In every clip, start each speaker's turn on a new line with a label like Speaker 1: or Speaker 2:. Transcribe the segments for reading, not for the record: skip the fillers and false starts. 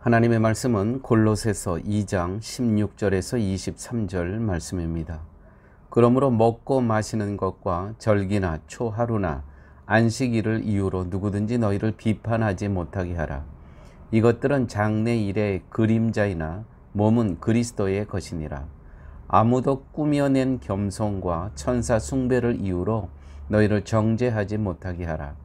Speaker 1: 하나님의 말씀은 골로새서 2장 16절에서 23절 말씀입니다. 그러므로 먹고 마시는 것과 절기나 초하루나 안식일을 이유로 누구든지 너희를 비판하지 못하게 하라. 이것들은 장래일의 그림자이나 몸은 그리스도의 것이니라. 아무도 꾸며낸 겸손과 천사 숭배를 이유로 너희를 정죄하지 못하게 하라.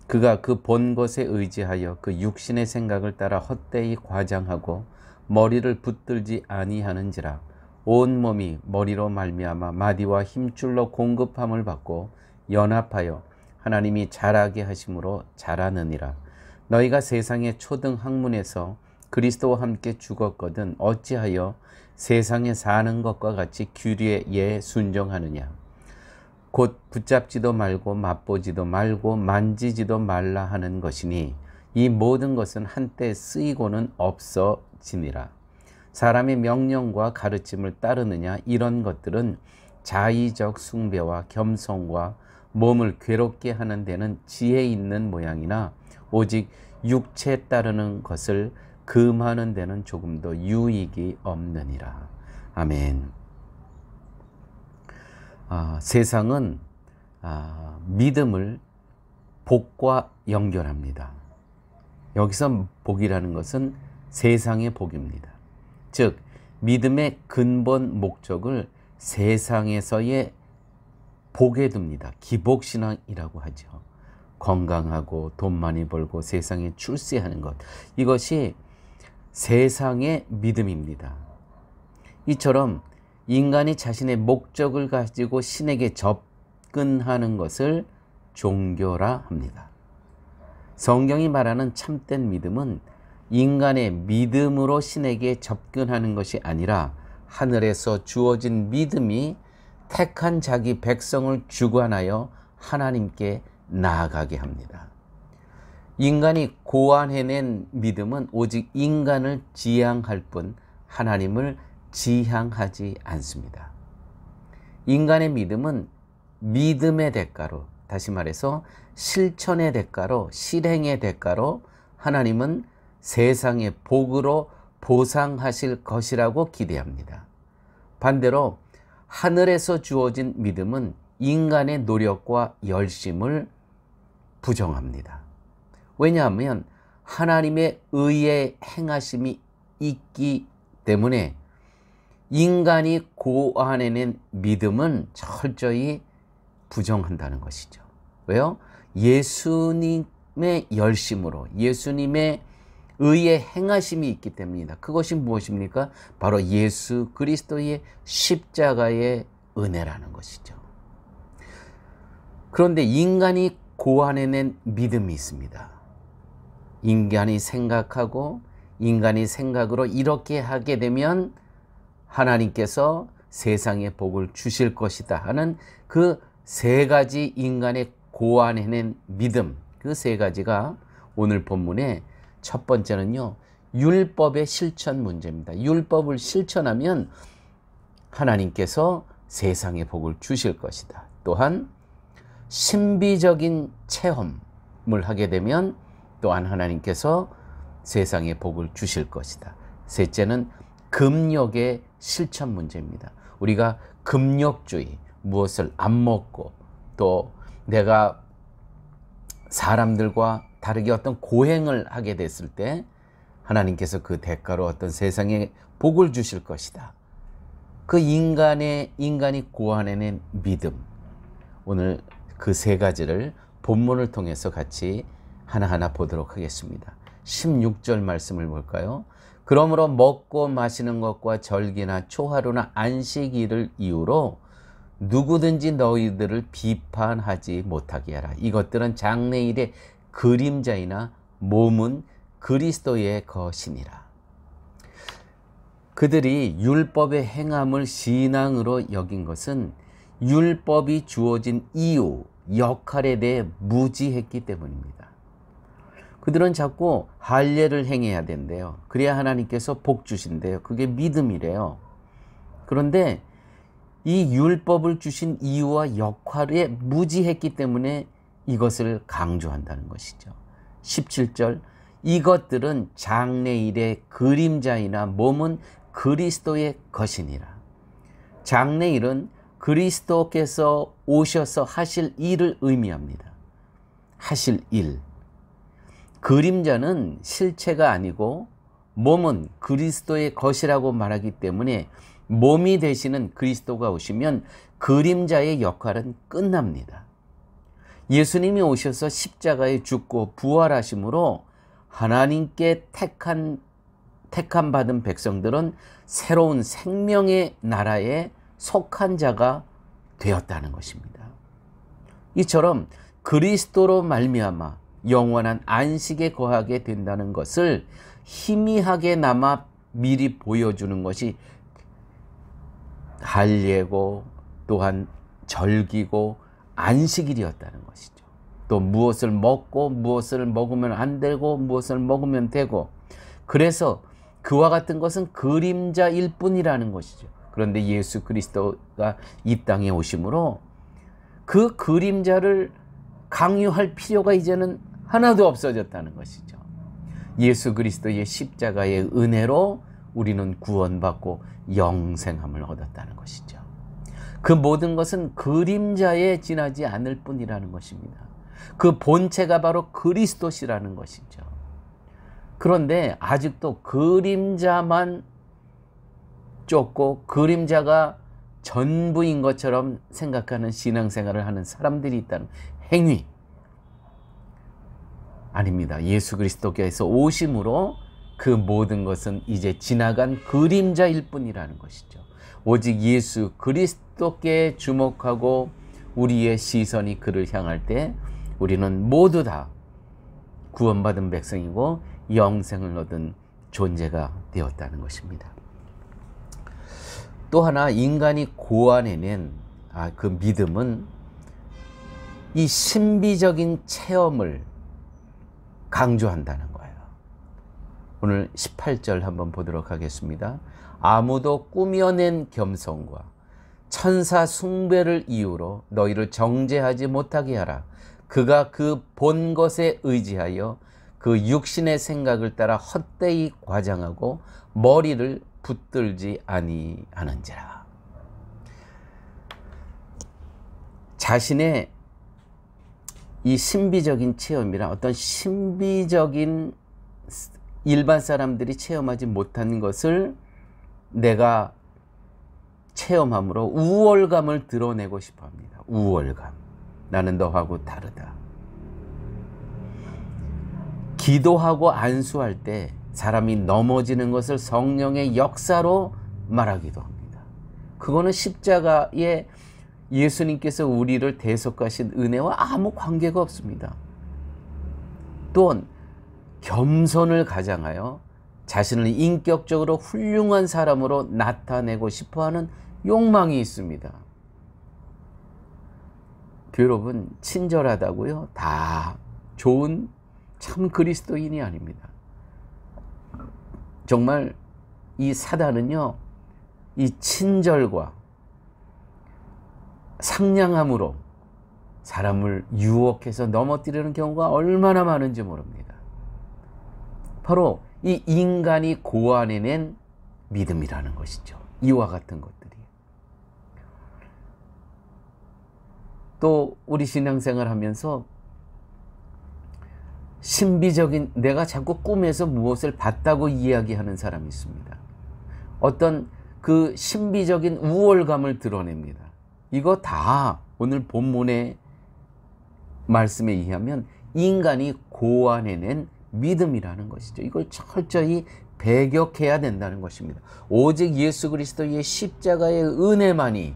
Speaker 1: 그가 그 본 것에 의지하여 그 육신의 생각을 따라 헛되이 과장하고 머리를 붙들지 아니하는지라. 온 몸이 머리로 말미암아 마디와 힘줄로 공급함을 받고 연합하여 하나님이 자라게 하심으로 자라느니라. 너희가 세상의 초등 학문에서 그리스도와 함께 죽었거든 어찌하여 세상에 사는 것과 같이 규례에 순종하느냐. 곧 붙잡지도 말고 맛보지도 말고 만지지도 말라 하는 것이니 이 모든 것은 한때 쓰이고는 없어지니라. 사람의 명령과 가르침을 따르느냐. 이런 것들은 자의적 숭배와 겸손과 몸을 괴롭게 하는 데는 지혜 있는 모양이나 오직 육체에 따르는 것을 금하는 데는 조금도 유익이 없느니라. 아멘. 세상은 믿음을 복과 연결합니다. 여기서 복이라는 것은 세상의 복입니다. 즉 믿음의 근본 목적을 세상에서의 복에 둡니다. 기복신앙이라고 하죠. 건강하고 돈 많이 벌고 세상에 출세하는 것, 이것이 세상의 믿음입니다. 이처럼 인간이 자신의 목적을 가지고 신에게 접근하는 것을 종교라 합니다. 성경이 말하는 참된 믿음은 인간의 믿음으로 신에게 접근하는 것이 아니라 하늘에서 주어진 믿음이 택한 자기 백성을 주관하여 하나님께 나아가게 합니다. 인간이 고안해낸 믿음은 오직 인간을 지향할 뿐 하나님을 지향하지 않습니다. 인간의 믿음은 믿음의 대가로, 다시 말해서 실천의 대가로, 실행의 대가로 하나님은 세상의 복으로 보상하실 것이라고 기대합니다. 반대로 하늘에서 주어진 믿음은 인간의 노력과 열심을 부정합니다. 왜냐하면 하나님의 의의 행하심이 있기 때문에 인간이 고안해낸 믿음은 철저히 부정한다는 것이죠. 왜요? 예수님의 열심으로, 예수님의 의의 행하심이 있기 때문이다. 그것이 무엇입니까? 바로 예수 그리스도의 십자가의 은혜라는 것이죠. 그런데 인간이 고안해낸 믿음이 있습니다. 인간이 생각하고 인간이 생각으로 이렇게 하게 되면 하나님께서 세상에 복을 주실 것이다 하는 그 세 가지 인간의 고안해낸 믿음, 그 세 가지가 오늘 본문의 첫 번째는요, 율법의 실천 문제입니다. 율법을 실천하면 하나님께서 세상에 복을 주실 것이다. 또한 신비적인 체험을 하게 되면 또한 하나님께서 세상에 복을 주실 것이다. 셋째는 금욕의 실천 문제입니다. 우리가 금욕주의, 무엇을 안 먹고 또 내가 사람들과 다르게 어떤 고행을 하게 됐을 때 하나님께서 그 대가로 어떤 세상에 복을 주실 것이다. 그 인간이 고안해낸 믿음, 오늘 그 세 가지를 본문을 통해서 같이 하나하나 보도록 하겠습니다. 16절 말씀을 볼까요? 그러므로 먹고 마시는 것과 절기나 초하루나 안식일을 이유로 누구든지 너희들을 비판하지 못하게 하라. 이것들은 장래일의 그림자이나 몸은 그리스도의 것이니라. 그들이 율법의 행함을 신앙으로 여긴 것은 율법이 주어진 이유, 역할에 대해 무지했기 때문입니다. 그들은 자꾸 할례를 행해야 된대요. 그래야 하나님께서 복 주신대요. 그게 믿음이래요. 그런데 이 율법을 주신 이유와 역할에 무지했기 때문에 이것을 강조한다는 것이죠. 17절 이것들은 장래일의 그림자이나 몸은 그리스도의 것이니라. 장래일은 그리스도께서 오셔서 하실 일을 의미합니다. 하실 일. 그림자는 실체가 아니고 몸은 그리스도의 것이라고 말하기 때문에 몸이 되시는 그리스도가 오시면 그림자의 역할은 끝납니다. 예수님이 오셔서 십자가에 죽고 부활하심으로 하나님께 택함 받은 백성들은 새로운 생명의 나라에 속한 자가 되었다는 것입니다. 이처럼 그리스도로 말미암아 영원한 안식에 거하게 된다는 것을 희미하게나마 미리 보여주는 것이 할례고 또한 절기고 안식일이었다는 것이죠. 또 무엇을 먹고 무엇을 먹으면 안 되고 무엇을 먹으면 되고, 그래서 그와 같은 것은 그림자일 뿐이라는 것이죠. 그런데 예수 그리스도가 이 땅에 오심으로 그 그림자를 강요할 필요가 이제는 하나도 없어졌다는 것이죠. 예수 그리스도의 십자가의 은혜로 우리는 구원받고 영생함을 얻었다는 것이죠. 그 모든 것은 그림자에 지나지 않을 뿐이라는 것입니다. 그 본체가 바로 그리스도시라는 것이죠. 그런데 아직도 그림자만 쫓고 그림자가 전부인 것처럼 생각하는 신앙생활을 하는 사람들이 있다는 행위 아닙니다. 예수 그리스도께서 오심으로 그 모든 것은 이제 지나간 그림자일 뿐이라는 것이죠. 오직 예수 그리스도께 주목하고 우리의 시선이 그를 향할 때 우리는 모두 다 구원받은 백성이고 영생을 얻은 존재가 되었다는 것입니다. 또 하나 인간이 고안해낸 그 믿음은 이 신비적인 체험을 강조한다는 거예요. 오늘 18절 한번 보도록 하겠습니다. 아무도 꾸며낸 겸손과 천사 숭배를 이유로 너희를 정죄하지 못하게 하라. 그가 그 본 것에 의지하여 그 육신의 생각을 따라 헛되이 과장하고 머리를 붙들지 아니하는지라. 자신의 이 신비적인 체험이란 어떤 신비적인 일반 사람들이 체험하지 못한 것을 내가 체험함으로 우월감을 드러내고 싶어 합니다. 우월감. 나는 너하고 다르다. 기도하고 안수할 때 사람이 넘어지는 것을 성령의 역사로 말하기도 합니다. 그거는 십자가에 예수님께서 우리를 대속하신 은혜와 아무 관계가 없습니다. 또한 겸손을 가장하여 자신을 인격적으로 훌륭한 사람으로 나타내고 싶어하는 욕망이 있습니다. 여러분, 친절하다고요? 다 좋은 참 그리스도인이 아닙니다. 정말 이 사단은요, 이 친절과 상냥함으로 사람을 유혹해서 넘어뜨리는 경우가 얼마나 많은지 모릅니다. 바로 이 인간이 고안해낸 믿음이라는 것이죠. 이와 같은 것들이. 또 우리 신앙생활 하면서 신비적인, 내가 자꾸 꿈에서 무엇을 봤다고 이야기하는 사람이 있습니다. 어떤 그 신비적인 우월감을 드러냅니다. 이거 다 오늘 본문의 말씀에 의하면 인간이 고안해낸 믿음이라는 것이죠. 이걸 철저히 배격해야 된다는 것입니다. 오직 예수 그리스도의 십자가의 은혜만이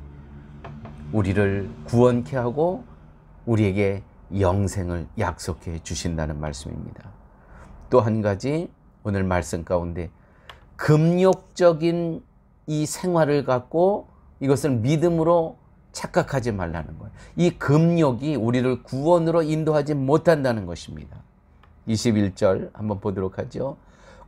Speaker 1: 우리를 구원케 하고 우리에게 영생을 약속해 주신다는 말씀입니다. 또 한 가지 오늘 말씀 가운데 금욕적인 이 생활을 갖고 이것을 믿음으로 착각하지 말라는 거예요. 이 금욕이 우리를 구원으로 인도하지 못한다는 것입니다. 21절 한번 보도록 하죠.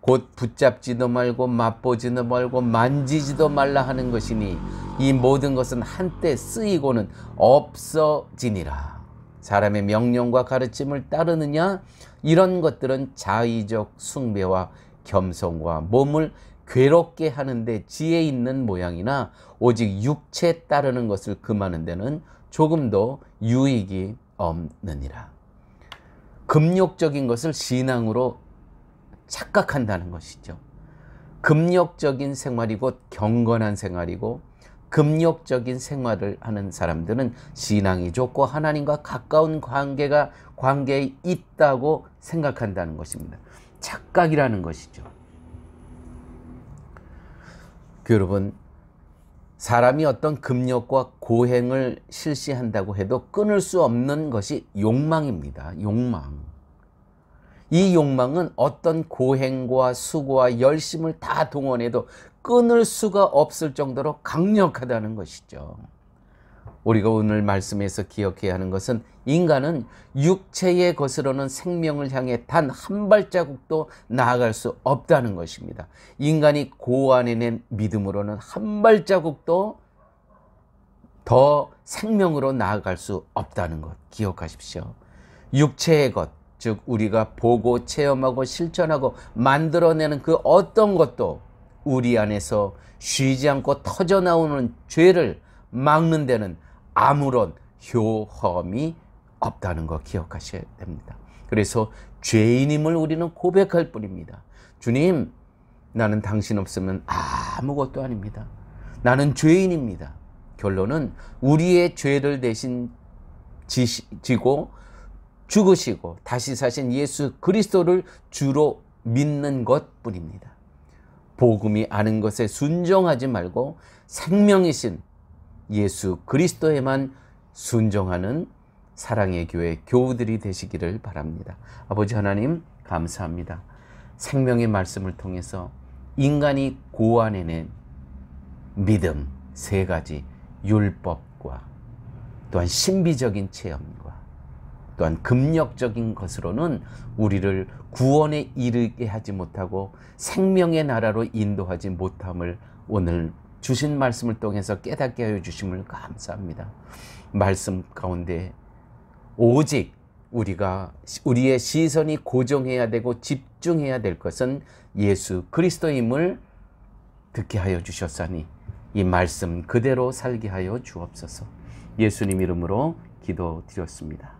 Speaker 1: 곧 붙잡지도 말고 맛보지도 말고 만지지도 말라 하는 것이니 이 모든 것은 한때 쓰이고는 없어지니라. 사람의 명령과 가르침을 따르느냐? 이런 것들은 자의적 숭배와 겸손과 몸을 괴롭게 하는데 지혜 있는 모양이나 오직 육체에 따르는 것을 금하는 데는 조금도 유익이 없느니라. 금욕적인 것을 신앙으로 착각한다는 것이죠. 금욕적인 생활이 곧 경건한 생활이고, 금욕적인 생활을 하는 사람들은 신앙이 좋고 하나님과 가까운 관계에 있다고 생각한다는 것입니다. 착각이라는 것이죠. 여러분, 사람이 어떤 금욕과 고행을 실시한다고 해도 끊을 수 없는 것이 욕망입니다. 욕망. 이 욕망은 어떤 고행과 수고와 열심을 다 동원해도 끊을 수가 없을 정도로 강력하다는 것이죠. 우리가 오늘 말씀에서 기억해야 하는 것은 인간은 육체의 것으로는 생명을 향해 단 한 발자국도 나아갈 수 없다는 것입니다. 인간이 고안해낸 믿음으로는 한 발자국도 더 생명으로 나아갈 수 없다는 것 기억하십시오. 육체의 것, 즉 우리가 보고 체험하고 실천하고 만들어내는 그 어떤 것도 우리 안에서 쉬지 않고 터져나오는 죄를 막는 데는 아무런 효험이 없다는 거 기억하셔야 됩니다. 그래서 죄인임을 우리는 고백할 뿐입니다. 주님, 나는 당신 없으면 아무것도 아닙니다. 나는 죄인입니다. 결론은 우리의 죄를 대신 지고 죽으시고 다시 사신 예수 그리스도를 주로 믿는 것뿐입니다. 복음이 아는 것에 순종하지 말고 생명이신 예수 그리스도에만 순종하는 사랑의 교회 교우들이 되시기를 바랍니다. 아버지 하나님, 감사합니다. 생명의 말씀을 통해서 인간이 고안해낸 믿음 3가지, 율법과 또한 신비적인 체험과 또한 금욕적인 것으로는 우리를 구원에 이르게 하지 못하고 생명의 나라로 인도하지 못함을 오늘 주신 말씀을 통해서 깨닫게 하여 주심을 감사합니다. 말씀 가운데 오직 우리의 시선이 고정해야 되고 집중해야 될 것은 예수 그리스도임을 듣게 하여 주셨사니 이 말씀 그대로 살게 하여 주옵소서. 예수님 이름으로 기도드렸습니다.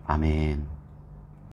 Speaker 1: 아멘.